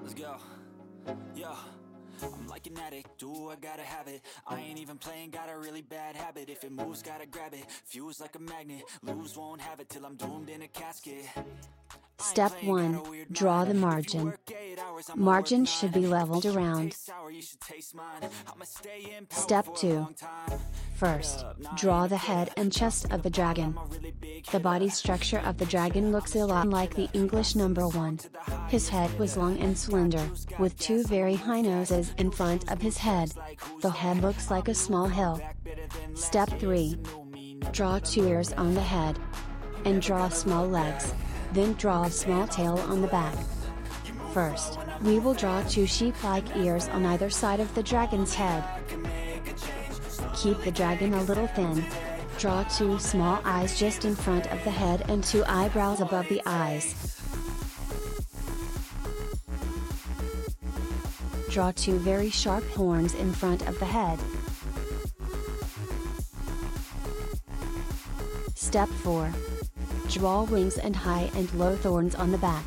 Let's go. Yo, I'm like an addict, do I gotta have it. I ain't even playing, got a really bad habit. If it moves, gotta grab it, fuse like a magnet. Lose, won't have it till I'm doomed in a casket. Step 1. Draw the margin. Margin should be leveled around. Step 2. First, draw the head and chest of the dragon. The body structure of the dragon looks a lot like the English number 1. His head was long and slender, with 2 very high noses in front of his head. The head looks like a small hill. Step 3. Draw 2 ears on the head. And draw small legs. Then draw a small tail on the back. First, we will draw 2 sheep-like ears on either side of the dragon's head. Keep the dragon a little thin. Draw 2 small eyes just in front of the head and 2 eyebrows above the eyes. Draw 2 very sharp horns in front of the head. Step 4. Draw wings and high and low thorns on the back.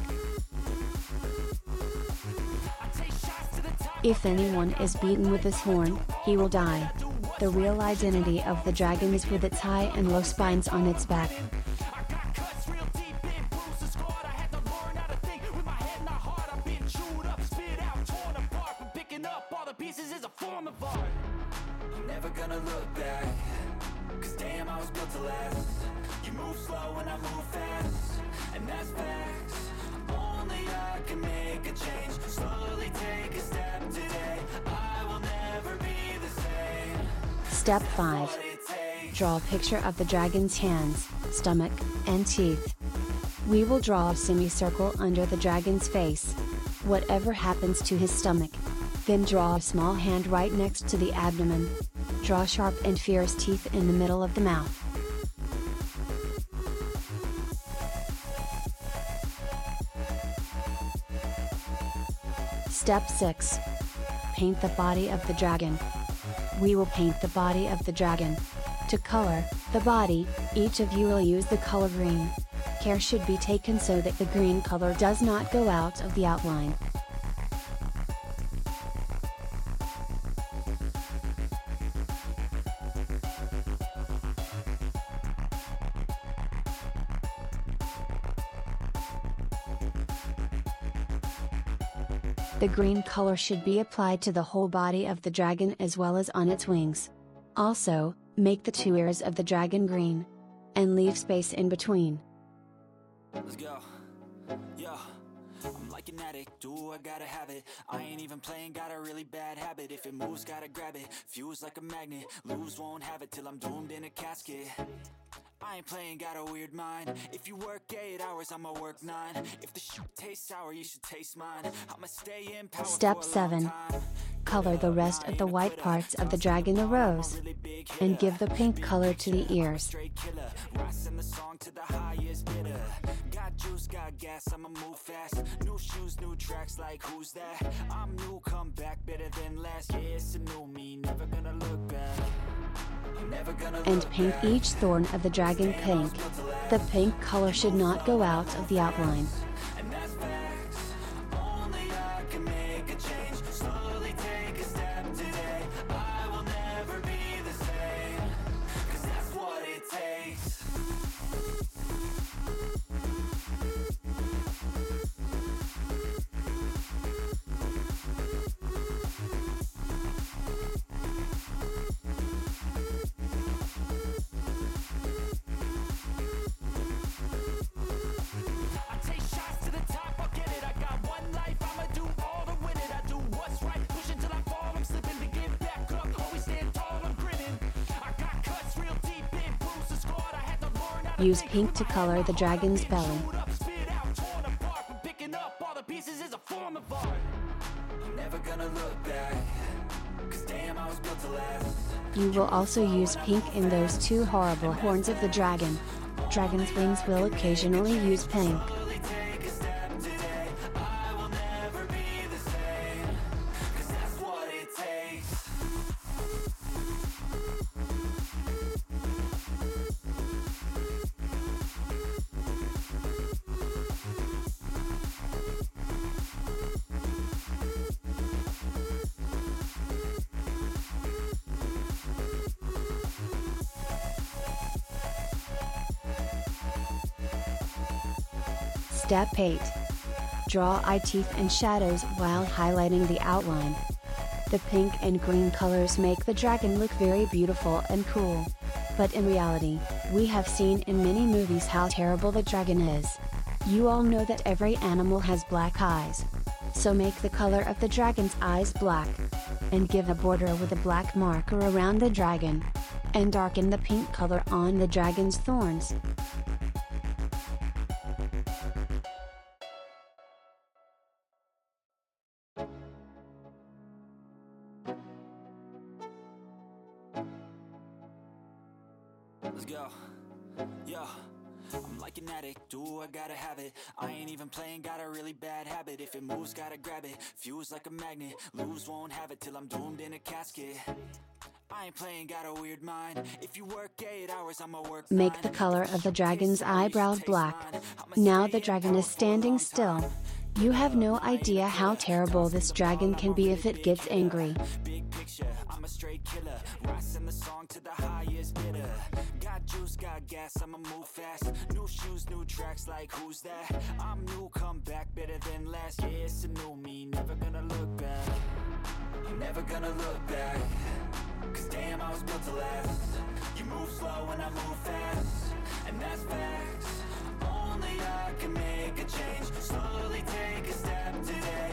If anyone is beaten with this horn, he will die. The real identity of the dragon is with its high and low spines on its back. Never gonna look back, 'cause damn, I was built to last. You move slow and I move fast, and that's facts. Only I can make a change, slowly take a step today. I will never be the same. Step 5. Draw a picture of the dragon's hands, stomach, and teeth. We will draw a semicircle under the dragon's face. Whatever happens to his stomach. Then draw a small hand right next to the abdomen. Draw sharp and fierce teeth in the middle of the mouth. Step 6. Paint the body of the dragon. We will paint the body of the dragon. To color the body, each of you will use the color green. Care should be taken so that the green color does not go out of the outline. The green color should be applied to the whole body of the dragon as well as on its wings. Also, make the 2 ears of the dragon green. And leave space in between. Let's go. Yo, I'm like an addict, do I gotta have it. I ain't even playing, got a really bad habit. If it moves, gotta grab it, fuse like a magnet. Lose, won't have it till I'm doomed in a casket. I ain't playing, got a weird mind. If you work 8 hours, I'ma work 9. If the shoot tastes sour, you should taste mine. I'ma stay in power. Step 7. Color the rest of the white parts of the dragon a rose. And give the pink color to the ears. Got juice, got gas, I'ma move fast. New shoes, new tracks, like who's that? I'm new, come back better than last. Yeah, it's a new me, never gonna look back. And paint each thorn of the dragon pink. The pink color should not go out of the outline. Use pink to color the dragon's belly. You will also use pink in those 2 horrible horns of the dragon. Dragon's wings will occasionally use pink. Step 8. Draw eye teeth and shadows while highlighting the outline. The pink and green colors make the dragon look very beautiful and cool. But in reality, we have seen in many movies how terrible the dragon is. You all know that every animal has black eyes. So make the color of the dragon's eyes black. And give a border with a black marker around the dragon. And darken the pink color on the dragon's thorns. Let's go. Yo, I'm like an addict, do I gotta have it. I ain't even playing, got a really bad habit. If it moves, gotta grab it, fuse like a magnet. Lose, won't have it till I'm doomed in a casket. I ain't playing, got a weird mind. If you work 8 hours, I'ma work 9. Make the color of the dragon's eyebrows black. Now the dragon is standing still. You have no idea how terrible this dragon can be if it gets angry. Big picture, I'm a straight killer. Rising the song to the highest bidder. Got juice, got gas, I'ma move fast. New shoes, new tracks, like who's that? I'm new, come back, better than last. Yeah, it's a new me, never gonna look back. I'm never gonna look back. Cause damn, I was built to last. You move slow and I move fast. And that's facts. Only I can make a change. Slowly take a step today.